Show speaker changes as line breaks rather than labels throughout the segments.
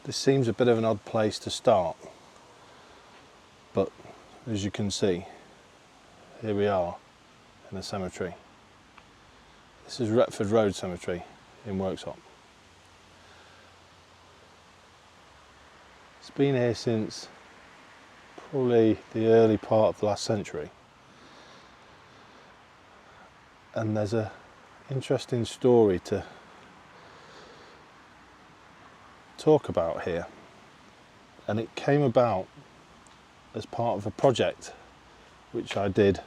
This seems a bit of an odd place to start, but as you can see, here we are in the cemetery. This is Retford Road Cemetery in Worksop. It's been here since probably the early part of the last century, and there's an interesting story to talk about here, and it came about as part of a project which I did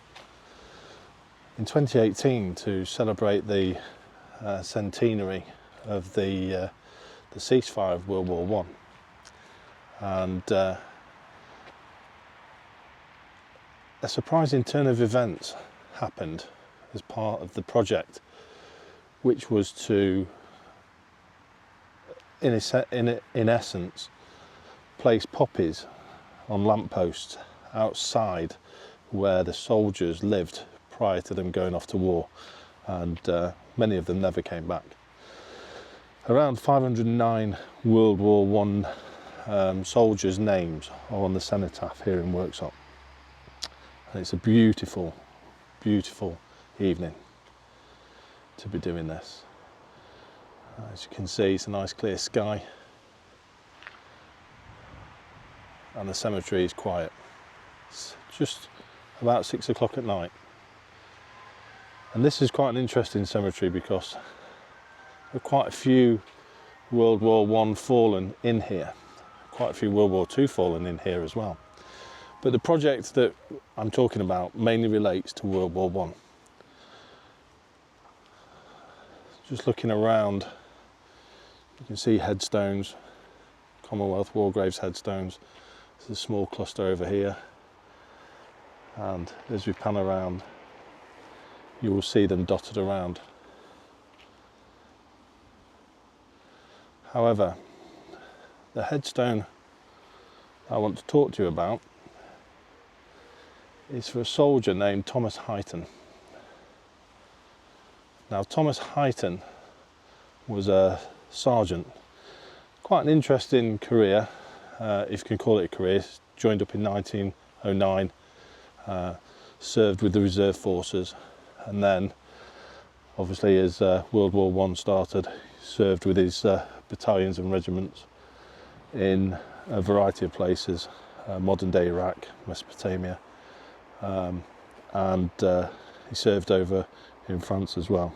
in 2018 to celebrate the centenary of the ceasefire of World War One, and a surprising turn of events happened as part of the project, which was to in essence place poppies on lampposts outside where the soldiers lived prior to them going off to war, and many of them never came back. Around 509 World War One soldiers' names are on the cenotaph here in Worksop, and it's a beautiful, beautiful evening to be doing this. As you can see, it's a nice clear sky, and the cemetery is quiet. It's just about 6 o'clock at night, and this is quite an interesting cemetery because there are quite a few World War One fallen in here, quite a few World War Two fallen in here as well. But the project that I'm talking about mainly relates to World War One. Just looking around, you can see headstones, Commonwealth War Graves headstones. There's a small cluster over here, and as we pan around, you will see them dotted around. However, the headstone I want to talk to you about is for a soldier named Thomas Highton. Now, Thomas Highton was a sergeant, quite an interesting career, if you can call it a career. Joined up in 1909, served with the reserve forces, and then obviously as World War One started, served with his battalions and regiments in a variety of places, modern day Iraq, Mesopotamia, and he served over in France as well.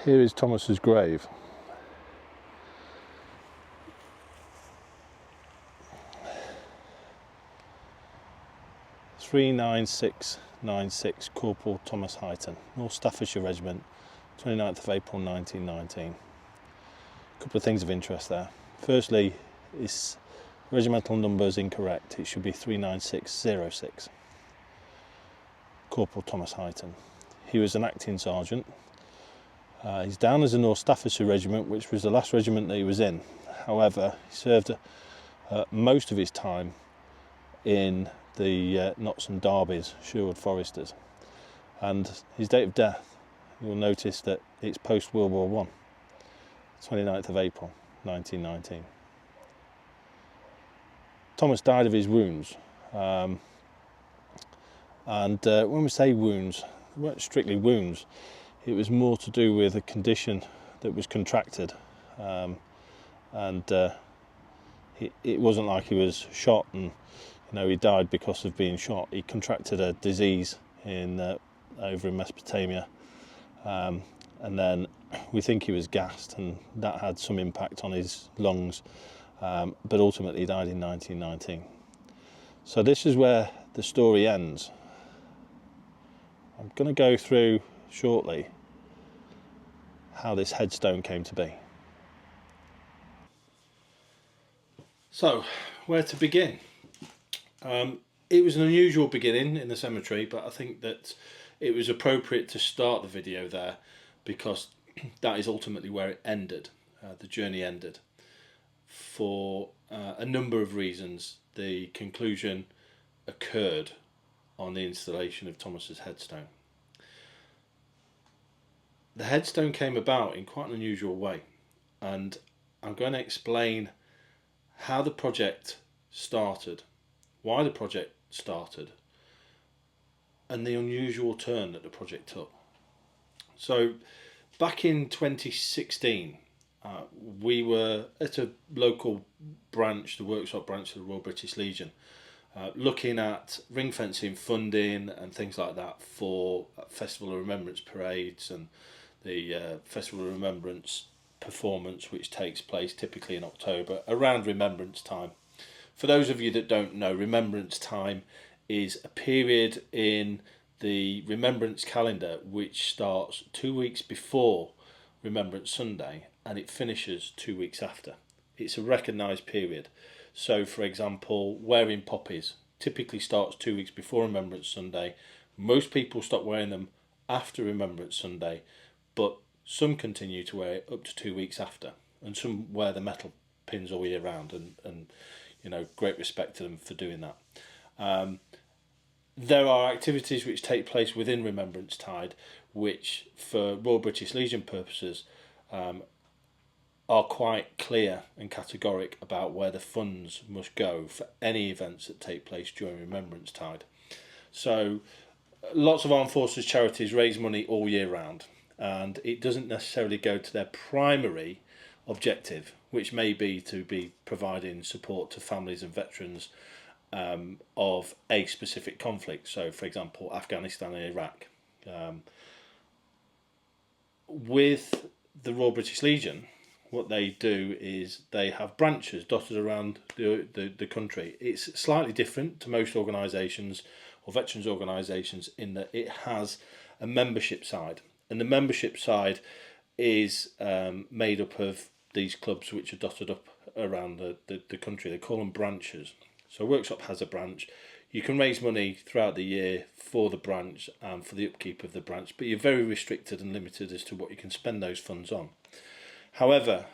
Here is Thomas's grave. "39696 Corporal Thomas Highton, North Staffordshire Regiment, 29th of April 1919. A couple of things of interest there. Firstly, his regimental number is incorrect. It should be 39606. Corporal Thomas Highton. He was an acting sergeant. He's down as a North Staffordshire Regiment, which was the last regiment that he was in. However, he served most of his time in the Notts and Derbies, Sherwood Foresters. And his date of death, you'll notice that it's post World War One, 29th of April 1919. Thomas died of his wounds. And when we say wounds, they weren't strictly wounds. It was more to do with a condition that was contracted, and it wasn't like he was shot and he died because of being shot. He contracted a disease over in Mesopotamia, and then we think he was gassed, and that had some impact on his lungs, but ultimately he died in 1919. So this is where the story ends. I'm going to go through shortly how this headstone came to be. So, where to begin? It was an unusual beginning in the cemetery, but I think that it was appropriate to start the video there because that is ultimately where it ended. The journey ended. For a number of reasons, the conclusion occurred on the installation of Thomas's headstone. The headstone came about in quite an unusual way, and I'm going to explain how the project started, why the project started, and the unusual turn that the project took. So back in 2016, we were at a local branch, the Worksop branch of the Royal British Legion, looking at ring fencing funding and things like that for Festival of Remembrance parades and the Festival of Remembrance performance, which takes place typically in October around Remembrance time. For those of you that don't know, Remembrance time is a period in the Remembrance calendar which starts 2 weeks before Remembrance Sunday and it finishes 2 weeks after. It's a recognised period. So, for example, wearing poppies typically starts 2 weeks before Remembrance Sunday. Most people stop wearing them after Remembrance Sunday, but some continue to wear it up to 2 weeks after, and some wear the metal pins all year round, and you know, great respect to them for doing that. There are activities which take place within Remembrance Tide, which, for Royal British Legion purposes, are quite clear and categoric about where the funds must go for any events that take place during Remembrance Tide. So, lots of armed forces charities raise money all year round, and it doesn't necessarily go to their primary objective, which may be to be providing support to families and veterans of a specific conflict. So, for example, Afghanistan and Iraq. With the Royal British Legion, what they do is they have branches dotted around the country. It's slightly different to most organisations or veterans organisations in that it has a membership side, and the membership side is made up of these clubs which are dotted up around the country. They call them branches. So Worksop has a branch. You can raise money throughout the year for the branch and for the upkeep of the branch, but you're very restricted and limited as to what you can spend those funds on. However,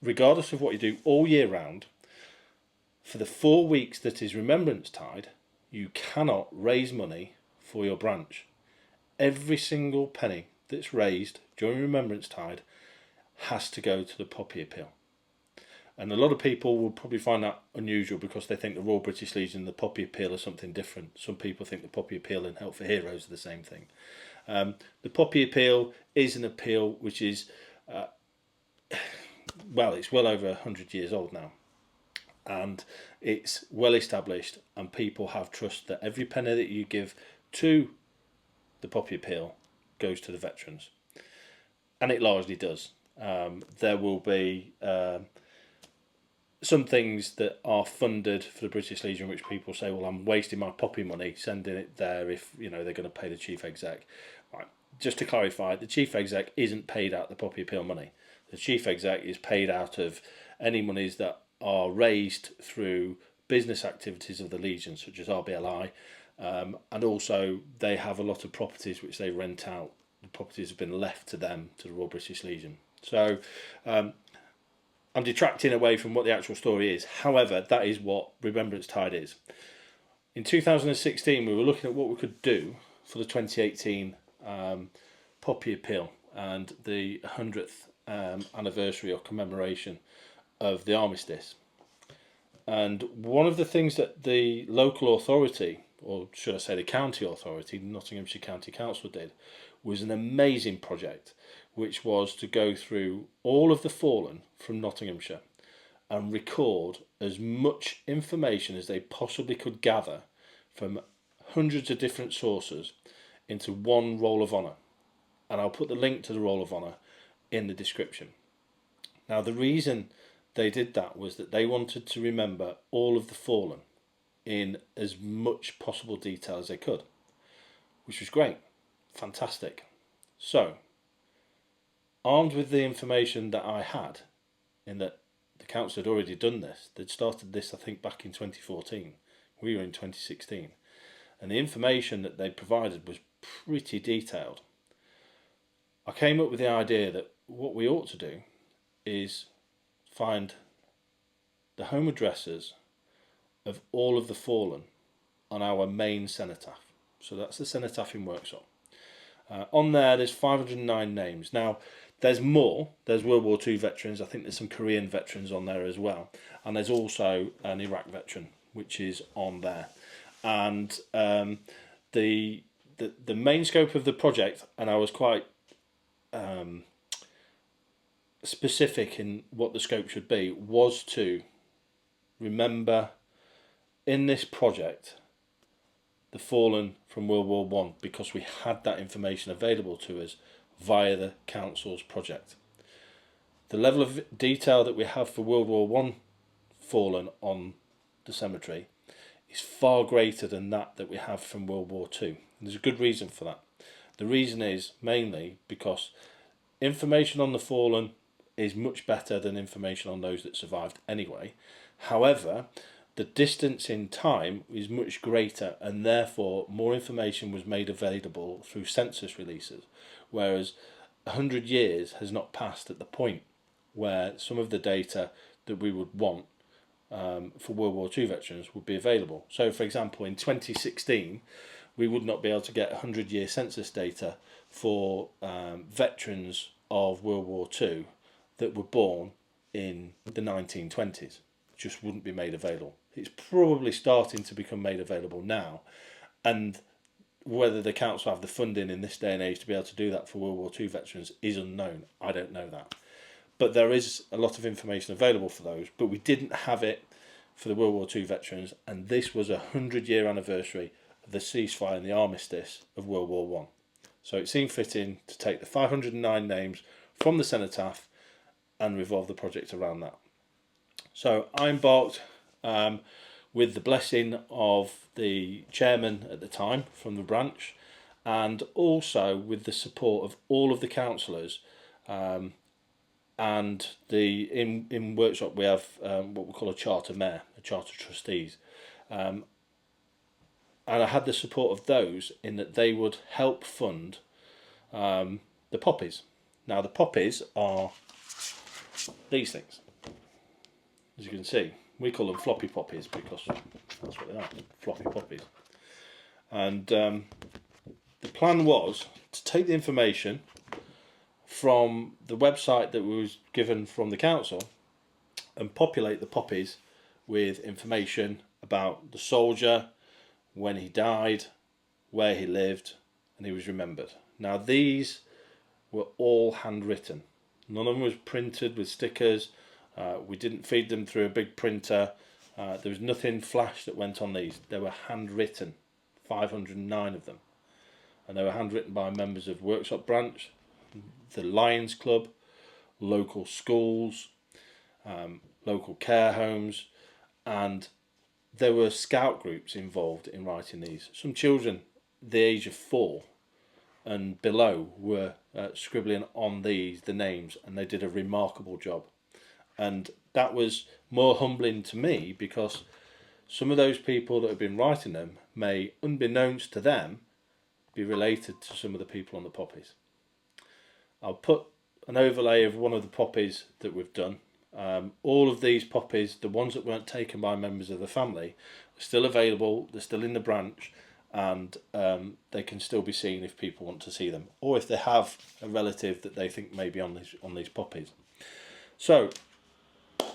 regardless of what you do all year round, for the 4 weeks that is Remembrance Tide, you cannot raise money for your branch. Every single penny that's raised during Remembrance Tide has to go to the Poppy Appeal. And a lot of people will probably find that unusual because they think the Royal British Legion and the Poppy Appeal are something different. Some people think the Poppy Appeal and Help for Heroes are the same thing. The Poppy Appeal is an appeal which is, it's well over 100 years old now. And it's well established, and people have trust that every penny that you give to the Poppy Appeal goes to the veterans. And it largely does. There will be some things that are funded for the British Legion which people say, well, I'm wasting my poppy money sending it there if, you know, they're going to pay the chief exec. Right. Just to clarify, the chief exec isn't paid out the Poppy Appeal money. The chief exec is paid out of any monies that are raised through business activities of the Legion, such as RBLI, and also they have a lot of properties which they rent out. The properties have been left to them, to the Royal British Legion. So I'm detracting away from what the actual story is. However, that is what Remembrance Tide is. In 2016, we were looking at what we could do for the 2018 Poppy Appeal and the 100th anniversary or commemoration of the armistice. And one of the things that the local authority, or should I say the county authority, Nottinghamshire County Council, did was an amazing project, which was to go through all of the fallen from Nottinghamshire and record as much information as they possibly could gather from hundreds of different sources into one Roll of Honour. And I'll put the link to the Roll of Honour in the description. Now, the reason they did that was that they wanted to remember all of the fallen in as much possible detail as they could, which was great, fantastic. So, armed with the information that I had, in that the council had already done this, they'd started this I think back in 2014, we were in 2016, and the information that they provided was pretty detailed. I came up with the idea that what we ought to do is find the home addresses of all of the fallen on our main cenotaph. So that's the cenotaph in Worksop. On there, there's 509 names. Now, there's more. There's World War II veterans. I think there's some Korean veterans on there as well. And there's also an Iraq veteran, which is on there. And the main scope of the project, and I was quite specific in what the scope should be, was to remember in this project the fallen from World War One, because we had that information available to us via the council's project. The level of detail that we have for World War One fallen on the cemetery is far greater than that we have from World War Two. And there's a good reason for that. The reason is mainly because information on the fallen is much better than information on those that survived anyway. However, the distance in time is much greater, and therefore more information was made available through census releases, whereas 100 years has not passed at the point where some of the data that we would want for World War II veterans would be available. So, for example, in 2016, we would not be able to get 100-year census data for veterans of World War II that were born in the 1920s. Just wouldn't be made available. It's probably starting to become made available now, and whether the council have the funding in this day and age to be able to do that for World War II veterans is unknown. I don't know that. But there is a lot of information available for those, but we didn't have it for the World War II veterans, and this was a 100-year anniversary of the ceasefire and the armistice of World War One. So it seemed fitting to take the 509 names from the cenotaph and revolve the project around that. So I embarked with the blessing of the chairman at the time from the branch, and also with the support of all of the councillors. And in Worksop we have what we call a charter mayor, a charter trustees, and I had the support of those in that they would help fund the poppies. Now the poppies are these things. As you can see, we call them floppy poppies because that's what they are, floppy poppies. And the plan was to take the information from the website that was given from the council and populate the poppies with information about the soldier, when he died, where he lived, and he was remembered. Now these were all handwritten. None of them was printed with stickers. We didn't feed them through a big printer. There was nothing flash that went on these. They were handwritten, 509 of them. And they were handwritten by members of Worksop branch, the Lions Club, local schools, local care homes, and there were scout groups involved in writing these. Some children the age of 4 and below were scribbling on these the names, and they did a remarkable job. And that was more humbling to me because some of those people that have been writing them may, unbeknownst to them, be related to some of the people on the poppies. I'll put an overlay of one of the poppies that we've done. All of these poppies, the ones that weren't taken by members of the family, are still available. They're still in the branch, and they can still be seen if people want to see them, or if they have a relative that they think may be on these poppies. So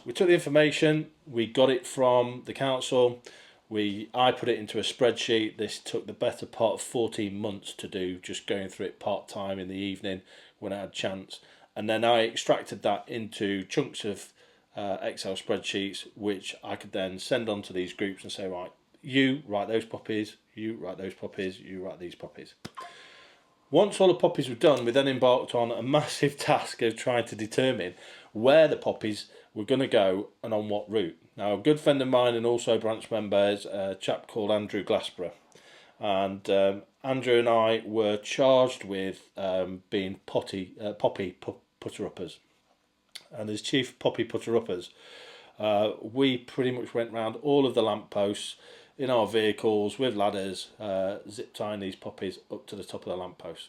we took the information, we got it from the council, I put it into a spreadsheet. This took the better part of 14 months to do, just going through it part-time in the evening when I had chance. And then I extracted that into chunks of Excel spreadsheets, which I could then send on to these groups and say, right, you write those poppies, you write those poppies, you write these poppies. Once all the poppies were done, we then embarked on a massive task of trying to determine where the poppies were going to go and on what route. Now, a good friend of mine and also branch member is a chap called Andrew Glassborough. And Andrew and I were charged with being poppy putter-uppers. And as chief poppy putter-uppers, we pretty much went round all of the lampposts in our vehicles with ladders, zip tying these poppies up to the top of the lamppost.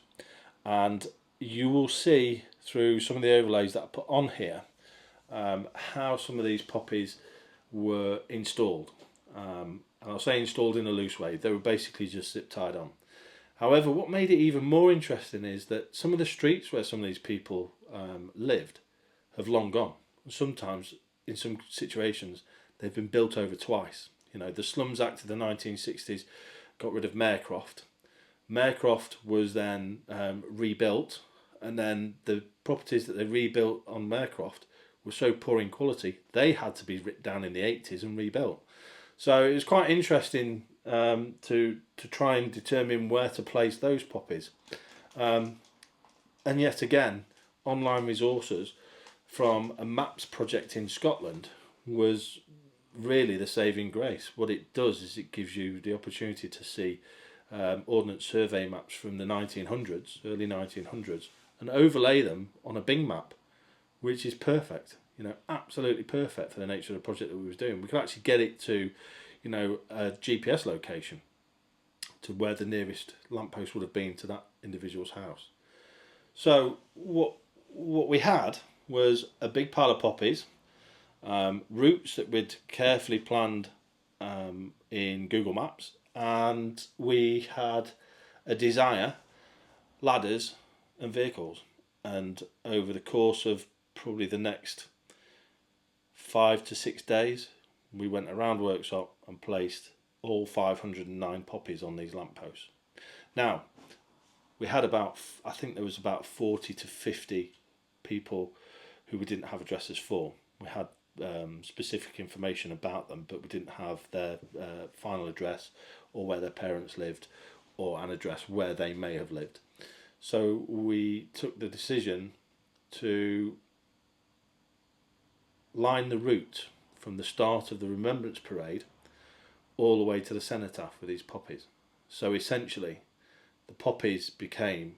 And you will see through some of the overlays that I put on here how some of these poppies were installed. And I'll say installed in a loose way. They were basically just zip tied on. However, what made it even more interesting is that some of the streets where some of these people lived have long gone. Sometimes, in some situations, they've been built over twice. You know, the Slums Act of the 1960s got rid of Maycroft. Maycroft was then rebuilt, and then the properties that they rebuilt on Maycroft were so poor in quality, they had to be ripped down in the 80s and rebuilt. So it was quite interesting to try and determine where to place those poppies. And yet again, online resources from a maps project in Scotland was really the saving grace. What it does is it gives you the opportunity to see Ordnance Survey maps from the 1900s, early 1900s, and overlay them on a Bing map, which is perfect. You know, absolutely perfect for the nature of the project that we was doing. We could actually get it to, you know, a GPS location to where the nearest lamppost would have been to that individual's house. So what we had was a big pile of poppies, routes that we'd carefully planned in Google Maps, and we had a desire, ladders and vehicles. And over the course of probably the next 5 to 6 days, we went around Worksop and placed all 509 poppies on these lampposts. Now, we had I think there was about 40 to 50 people who we didn't have addresses for. We had specific information about them, but we didn't have their final address or where their parents lived or an address where they may have lived. So we took the decision to line the route from the start of the Remembrance Parade all the way to the cenotaph with these poppies. So essentially, the poppies became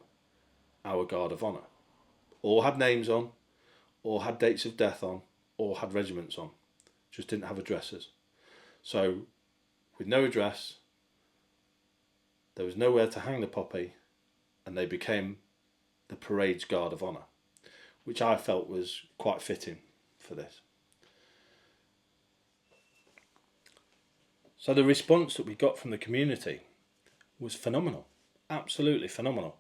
our guard of honour. All had names on, all had dates of death on, all had regiments on, just didn't have addresses. So with no address, there was nowhere to hang the poppy, and they became the parade's guard of honour, which I felt was quite fitting for this. So the response that we got from the community was phenomenal, absolutely phenomenal.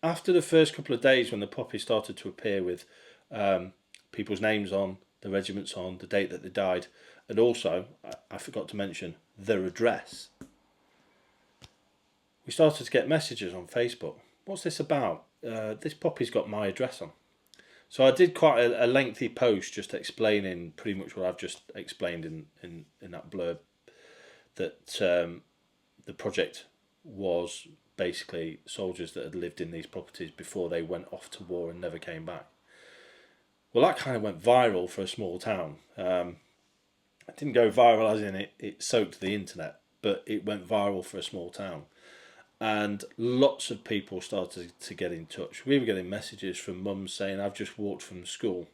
After the first couple of days, when the poppy started to appear with people's names on, the regiments on, the date that they died, and also, I forgot to mention, their address, we started to get messages on Facebook. What's this about? This poppy's got my address on. So I did quite a lengthy post just explaining pretty much what I've just explained in that blurb, that the project was basically soldiers that had lived in these properties before they went off to war and never came back. Well, that kind of went viral for a small town. It didn't go viral as in it soaked the internet, but it went viral for a small town. And lots of people started to get in touch. We were getting messages from mums saying, I've just walked from school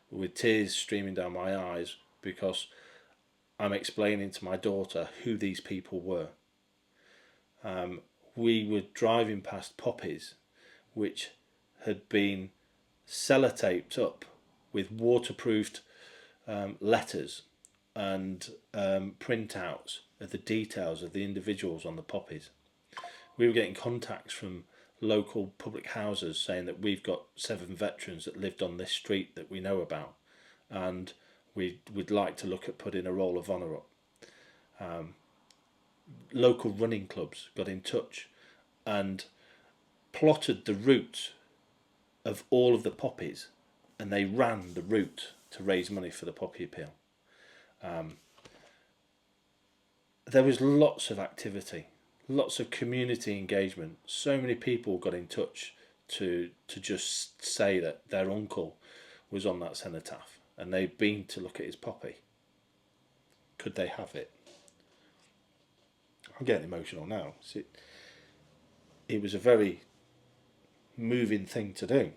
with tears streaming down my eyes because I'm explaining to my daughter who these people were. We were driving past poppies which had been sellotaped up with waterproofed letters and printouts of the details of the individuals on the poppies. We were getting contacts from local public houses saying that we've got 7 veterans that lived on this street that we know about, and we'd like to look at putting a roll of honour up. Local running clubs got in touch and plotted the route of all of the poppies, and they ran the route to raise money for the poppy appeal. There was lots of activity, lots of community engagement. So many people got in touch to just say that their uncle was on that cenotaph and they'd been to look at his poppy. Could they have it? I'm getting emotional now. It was a very moving thing to do.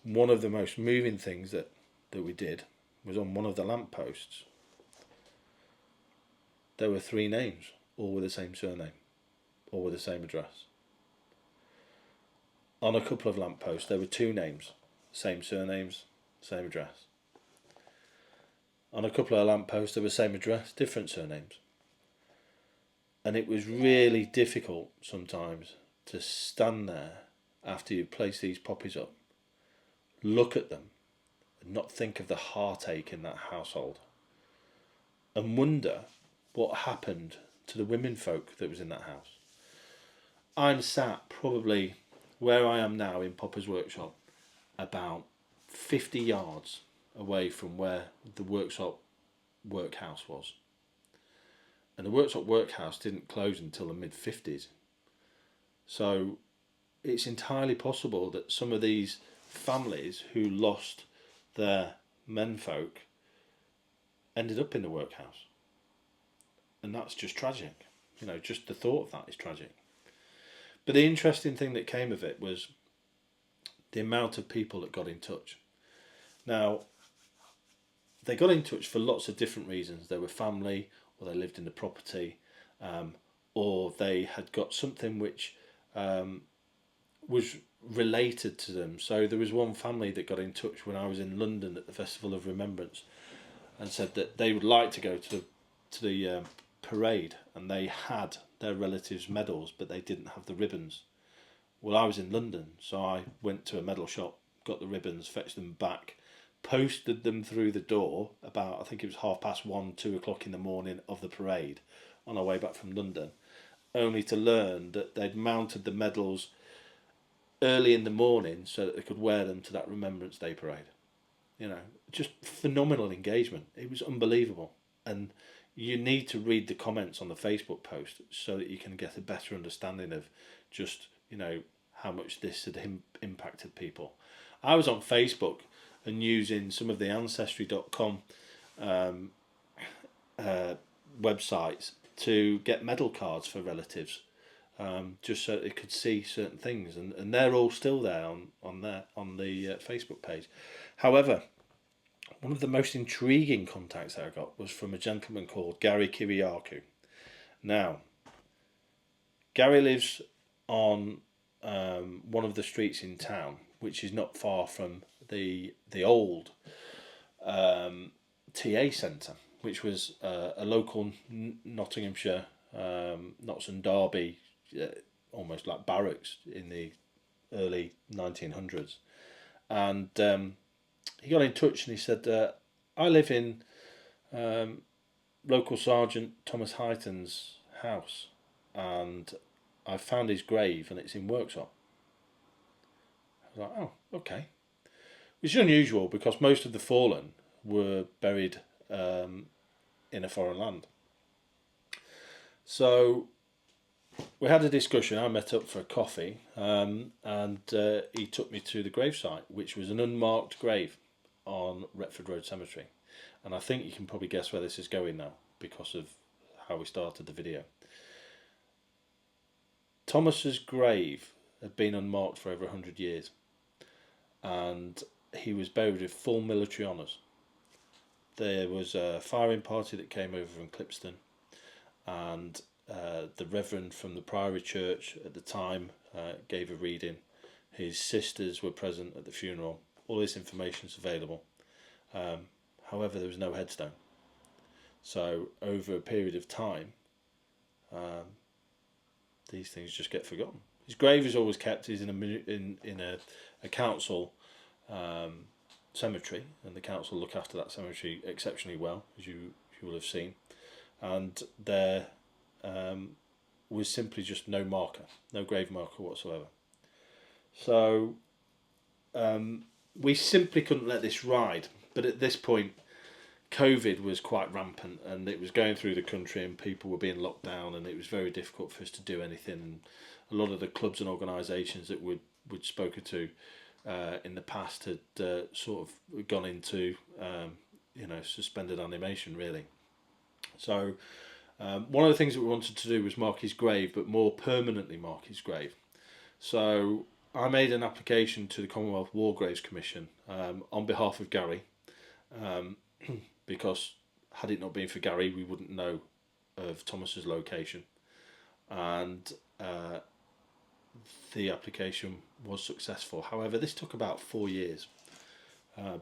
One of the most moving things that we did was on one of the lampposts. There were 3 names, all with the same surname, all with the same address. On a couple of lampposts, there were 2 names, same surnames, same address. On a couple of lampposts, there was same address, different surnames. And it was really difficult sometimes to stand there after you place these poppies up, look at them, and not think of the heartache in that household, and wonder what happened to the women folk that was in that house. I'm sat probably where I am now in Popper's workshop, about 50 yards away from where the Worksop workhouse was. And the Worksop workhouse didn't close until the mid-50s. So it's entirely possible that some of these families who lost their menfolk ended up in the workhouse. And that's just tragic. You know, just the thought of that is tragic. But the interesting thing that came of it was the amount of people that got in touch. Now, they got in touch for lots of different reasons. They were family, or they lived in the property, or they had got something which was related to them. So there was one family that got in touch when I was in London at the Festival of Remembrance, and said that they would like to go to the parade, and they had their relatives' medals, but they didn't have the ribbons. Well, I was in London, so I went to a medal shop, got the ribbons, fetched them back, posted them through the door about, I think it was 1:30, 2 o'clock in the morning of the parade, on our way back from London, only to learn that they'd mounted the medals early in the morning so that they could wear them to that Remembrance Day parade. You know, just phenomenal engagement. It was unbelievable. And you need to read the comments on the Facebook post so that you can get a better understanding of just, you know, how much this had impacted people. I was on Facebook and using some of the Ancestry.com websites to get medal cards for relatives, just so they could see certain things, and they're all still there on the Facebook page. However, one of the most intriguing contacts that I got was from a gentleman called Gary Kiriakou. Now, Gary lives on one of the streets in town, which is not far from the old TA centre, which was a local Nottinghamshire, Notts and Derby, almost like barracks in the early 1900s. And he got in touch and he said, I live in local Sergeant Thomas Hyton's house, and I found his grave and it's in Worksop. I was like, oh, okay. Which is unusual because most of the fallen were buried in a foreign land. So we had a discussion. I met up for a coffee, and he took me to the gravesite, which was an unmarked grave on Retford Road Cemetery. And I think you can probably guess where this is going now because of how we started the video. Thomas's grave had been unmarked for over 100 years, and he was buried with full military honours. There was a firing party that came over from Clipston, and the Reverend from the Priory Church at the time gave a reading. His sisters were present at the funeral. All this information is available. However, there was no headstone. So over a period of time, these things just get forgotten. His grave is always kept. He's in a council cemetery, and the council look after that cemetery exceptionally well, as you will have seen. And there was simply just no marker, no grave marker whatsoever. So we simply couldn't let this ride. But at this point, COVID was quite rampant, and it was going through the country, and people were being locked down, and it was very difficult for us to do anything. And a lot of the clubs and organisations that we'd spoken to in the past had sort of gone into suspended animation, really. So one of the things that we wanted to do was mark his grave, but more permanently mark his grave. So I made an application to the Commonwealth War Graves Commission on behalf of Gary, because had it not been for Gary, we wouldn't know of Thomas's location. And the application was successful. However, this took about 4 years,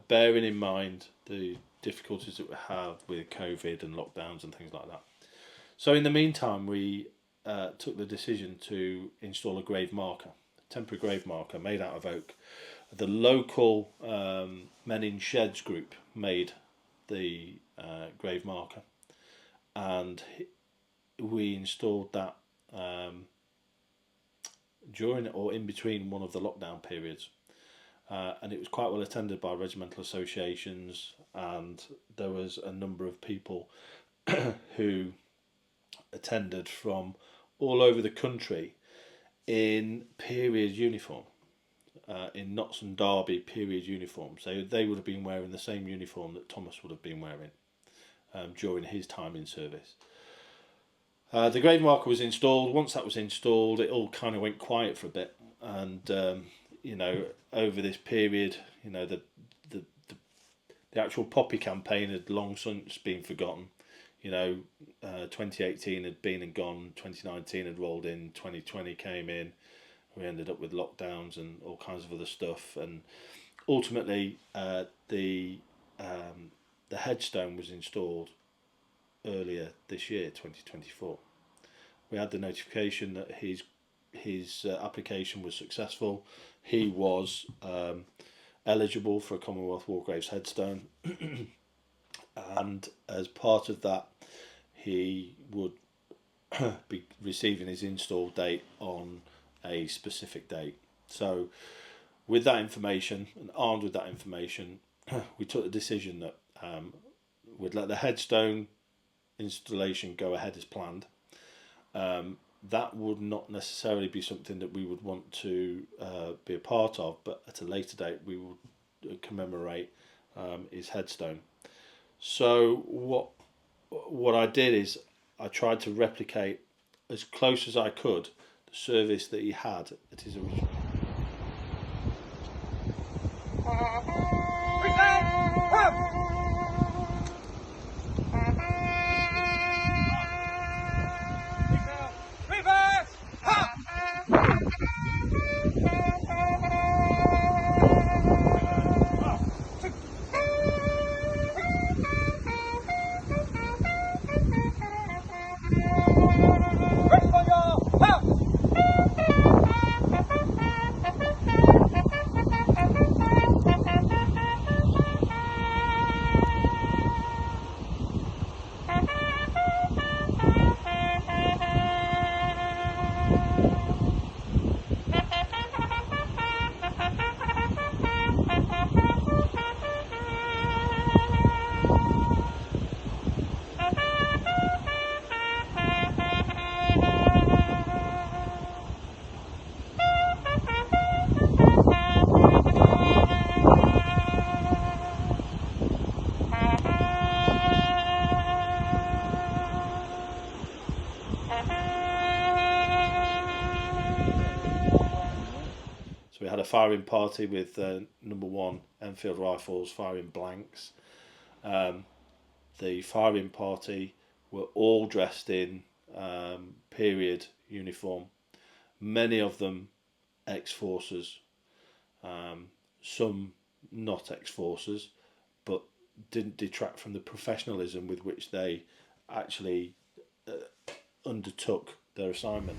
bearing in mind the difficulties that we have with COVID and lockdowns and things like that. So in the meantime, we took the decision to install a grave marker, a temporary grave marker made out of oak. The local Men in Sheds group made the grave marker, and we installed that during or in between one of the lockdown periods. And it was quite well attended by regimental associations, and there was a number of people who attended from all over the country in period uniform, in Notts and Derby period uniform. So they would have been wearing the same uniform that Thomas would have been wearing during his time in service. The grave marker was installed. Once that was installed, it all kind of went quiet for a bit, and over this period, the actual poppy campaign had long since been forgotten. 2018 had been and gone, 2019 had rolled in, 2020 came in, we ended up with lockdowns and all kinds of other stuff, and ultimately the headstone was installed earlier this year, 2024. We had the notification that his application was successful. He was eligible for a Commonwealth War Graves headstone, and as part of that, he would be receiving his install date on a specific date. So with that information, and armed with that information, we took the decision that we'd let the headstone installation go ahead as planned. That would not necessarily be something that we would want to be a part of, but at a later date we would commemorate his headstone. So what I did is I tried to replicate as close as I could the service that he had at his original. So we had a firing party with number 1 Enfield Rifles firing blanks. The firing party were all dressed in period uniform, many of them ex-forces, some not ex-forces, but didn't detract from the professionalism with which they actually undertook their assignment.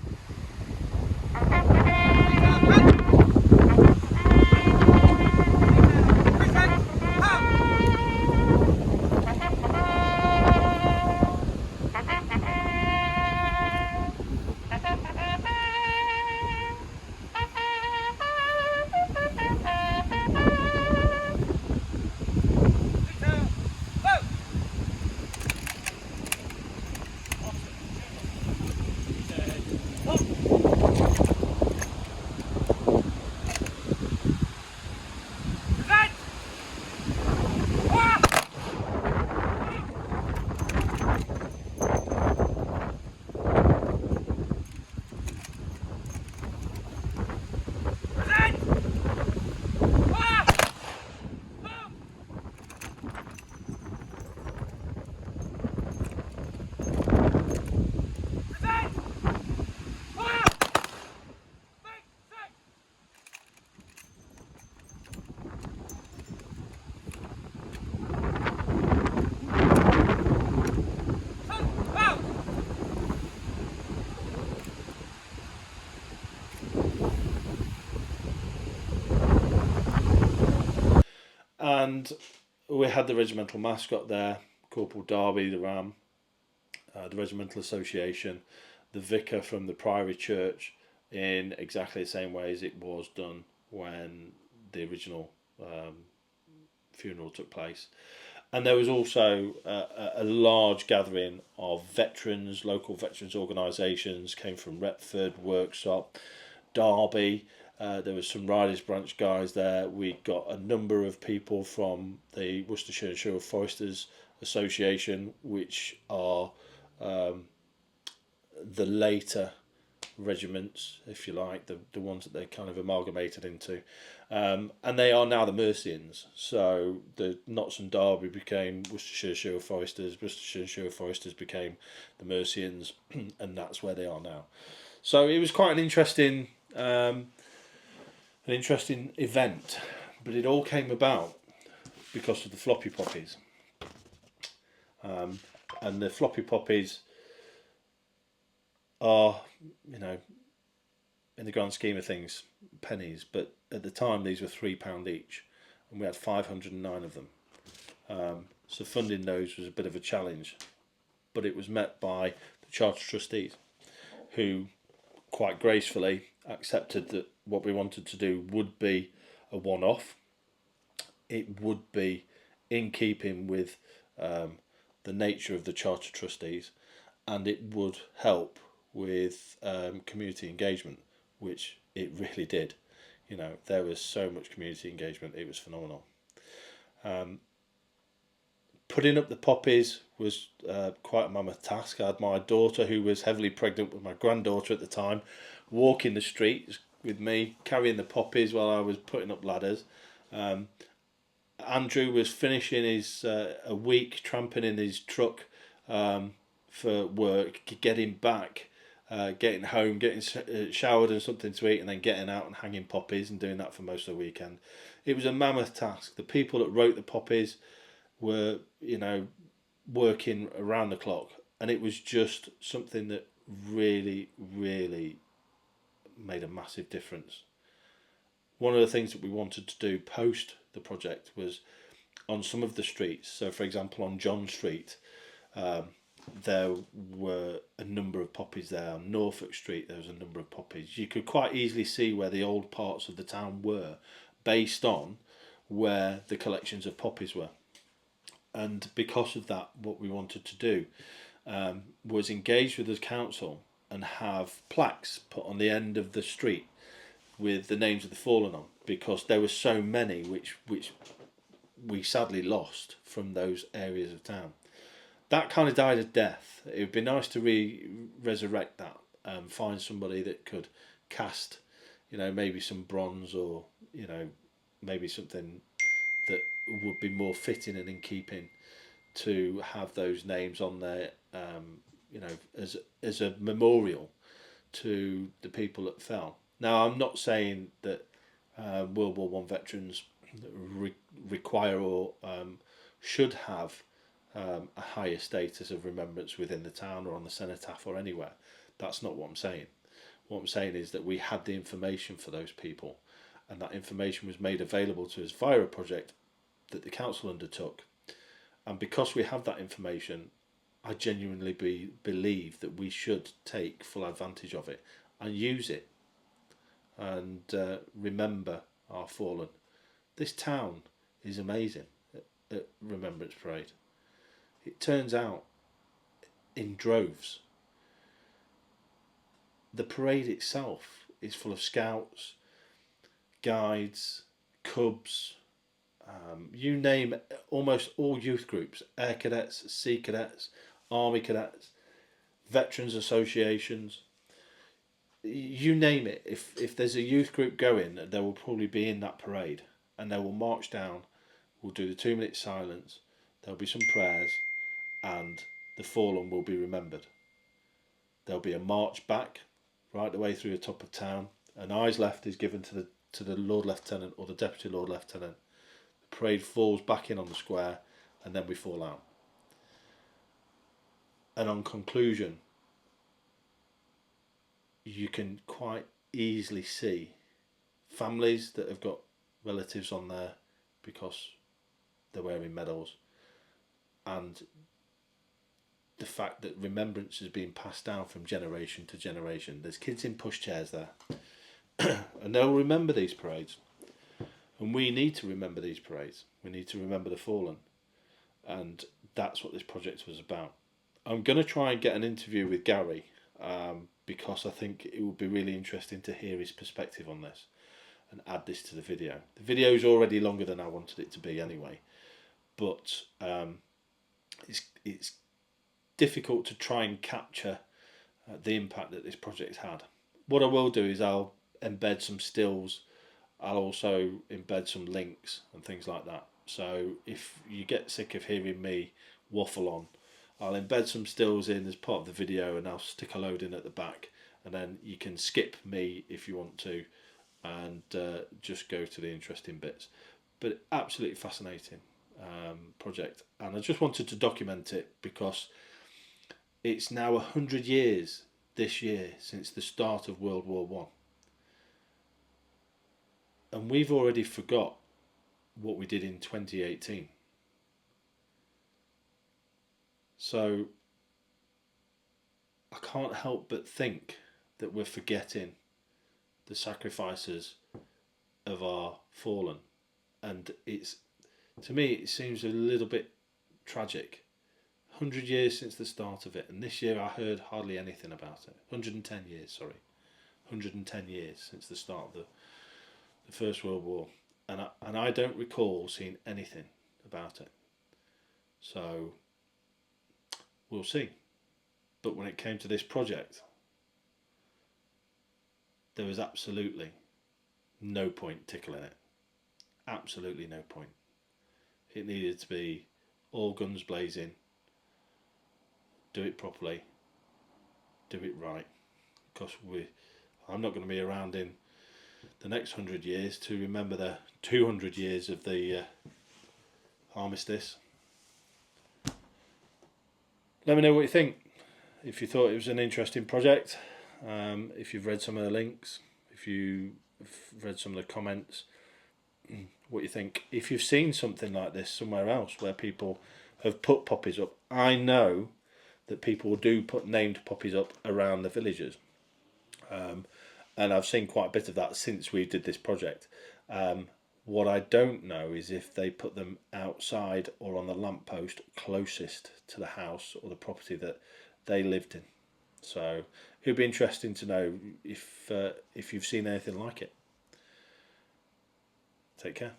And we had the regimental mascot there, Corporal Darby, the Ram, the regimental association, the vicar from the priory church, in exactly the same way as it was done when the original funeral took place. And there was also a large gathering of veterans, local veterans organisations, came from Retford, Worksop, Derby. There was some Riders Branch guys there. We got a number of people from the Worcestershire and Sherwood Foresters Association, which are the later regiments, if you like, the ones that they kind of amalgamated into. And they are now the Mercians. So the Notts and Derby became Worcestershire Sherwood Foresters, Worcestershire Sherwood Foresters became the Mercians, and that's where they are now. So it was quite an interesting event, but it all came about because of the floppy poppies. And the floppy poppies are, in the grand scheme of things, pennies, but at the time these were £3 each, and we had 509 of them. So funding those was a bit of a challenge, but it was met by the Charter Trustees, who quite gracefully accepted that what we wanted to do would be a one-off. It would be in keeping with the nature of the Charter Trustees, and it would help with community engagement, which it really did. There was so much community engagement, it was phenomenal. Putting up the poppies was quite a mammoth task. I had my daughter, who was heavily pregnant with my granddaughter at the time, walking the streets with me, carrying the poppies while I was putting up ladders. Andrew was finishing his a week tramping in his truck for work, getting back, getting home, getting showered and something to eat, and then getting out and hanging poppies and doing that for most of the weekend. It was a mammoth task. The people that wrote the poppies were, working around the clock, and it was just something that really, really made a massive difference. One of the things that we wanted to do post the project was on some of the streets. So, for example, on John Street, there were a number of poppies there. On Norfolk Street, there was a number of poppies. You could quite easily see where the old parts of the town were, based on where the collections of poppies were. And because of that, what we wanted to do was engage with the council and have plaques put on the end of the street with the names of the fallen on, because there were so many which we sadly lost from those areas of town. That kind of died a death. It would be nice to resurrect that, find somebody that could cast, maybe some bronze, or maybe something that would be more fitting and in keeping to have those names on there, as a memorial to the people that fell. Now, I'm not saying that World War One veterans require or should have a higher status of remembrance within the town or on the cenotaph or anywhere. That's not what I'm saying. What I'm saying is that we had the information for those people, and that information was made available to us via a project that the council undertook. And because we have that information, I genuinely believe that we should take full advantage of it and use it, and remember our fallen. This town is amazing at Remembrance Parade. It turns out in droves. The parade itself is full of scouts, guides, cubs, you name it, almost all youth groups, air cadets, sea cadets, army cadets, veterans associations, you name it. If there's a youth group going, they will probably be in that parade, and they will march down. We'll do the 2-minute silence. There'll be some prayers, and the fallen will be remembered. There'll be a march back, right the way through the top of town. An eyes left is given to the Lord Lieutenant or the Deputy Lord Lieutenant. The parade falls back in on the square, and then we fall out. And on conclusion, you can quite easily see families that have got relatives on there because they're wearing medals, and the fact that remembrance is being passed down from generation to generation. There's kids in pushchairs there, and they'll remember these parades. And we need to remember these parades. We need to remember the fallen. And that's what this project was about. I'm going to try and get an interview with Gary, because I think it would be really interesting to hear his perspective on this and add this to the video. The video is already longer than I wanted it to be anyway, but it's difficult to try and capture the impact that this project had. What I will do is I'll embed some stills. I'll also embed some links and things like that. So if you get sick of hearing me waffle on, I'll embed some stills in as part of the video, and I'll stick a load in at the back, and then you can skip me if you want to, and just go to the interesting bits. But absolutely fascinating project, and I just wanted to document it because it's now 100 years this year since the start of World War One. And we've already forgot what we did in 2018. So I can't help but think that we're forgetting the sacrifices of our fallen. And to me, it seems a little bit tragic. 100 years since the start of it, and this year I heard hardly anything about it. 110 years, sorry. 110 years since the start of the First World War, and I don't recall seeing anything about it. So we'll see. But when it came to this project, there was absolutely no point tickling it. Absolutely no point. It needed to be all guns blazing, do it properly, do it right, because I'm not going to be around in the next 100 years to remember the 200 years of the armistice. Let me know what you think. If you thought it was an interesting project, if you've read some of the links, if you've read some of the comments, what you think. If you've seen something like this somewhere else where people have put poppies up. I know that people do put named poppies up around the villages. And I've seen quite a bit of that since we did this project. What I don't know is if they put them outside or on the lamppost closest to the house or the property that they lived in. So it would be interesting to know if you've seen anything like it. Take care.